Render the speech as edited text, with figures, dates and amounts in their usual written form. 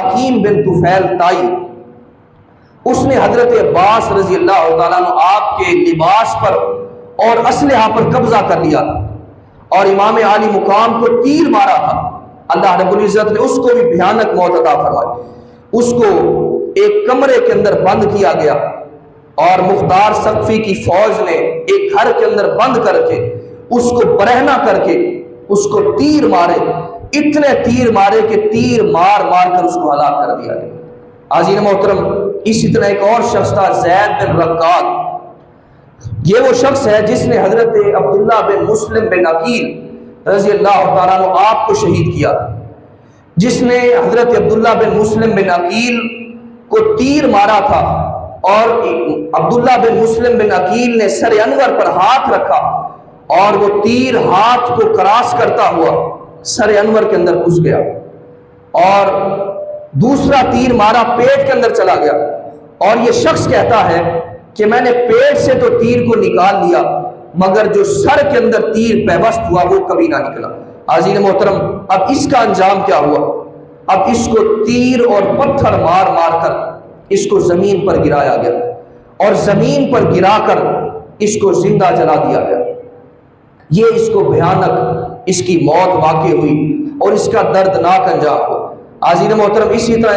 حکیم بن طفیل تائی، اس نے حضرت عباس رضی اللہ تعالیٰ عنہ آپ کے لباس پر اور اسلحہ پر قبضہ کر لیا تھا اور امام عالی مقام کو تیر مارا تھا۔ اللہ رب العزت نے اس کو بھی بھیانک موت عطا فرمائی۔ اس کو ایک کمرے کے اندر بند کیا گیا اور مختار سقفی کی فوج نے ایک گھر کے اندر بند کر کے اس کو برہنہ کر کے اس کو تیر مارے، اتنے تیر مارے کہ تیر مار مار کر اس کو ہلاک کر دیا گیا۔ عزیز محترم، اسی طرح ایک اور شخص تھا زید بن رقاد۔ یہ وہ شخص ہے جس نے حضرت عبداللہ بن مسلم بن عقیل رضی اللہ تعالیٰ عنہ آپ کو شہید کیا، جس نے حضرت عبداللہ بن مسلم بن عقیل کو تیر مارا تھا اور عبداللہ بن مسلم بن عقیل نے سر انور پر ہاتھ رکھا اور وہ تیر ہاتھ کو کراس کرتا ہوا سر انور کے اندر گھس گیا، اور دوسرا تیر مارا پیٹ کے اندر چلا گیا، اور یہ شخص کہتا ہے کہ میں نے پیٹ سے تو تیر کو نکال لیا مگر جو سر کے اندر تیر پیوست ہوا وہ کبھی نہ نکلا۔ عزیز محترم، اب اس کا انجام کیا ہوا؟ اب اس کو تیر اور پتھر مار مار کر اس کو زمین پر گرایا گیا اور زمین پر گرا کر اس کو زندہ جلا دیا گیا۔ یہ اس کو بھیانک اس کی موت واقع ہوئی اور اس کا دردناک انجام ہوا۔ عزیز محترم، اسی طرح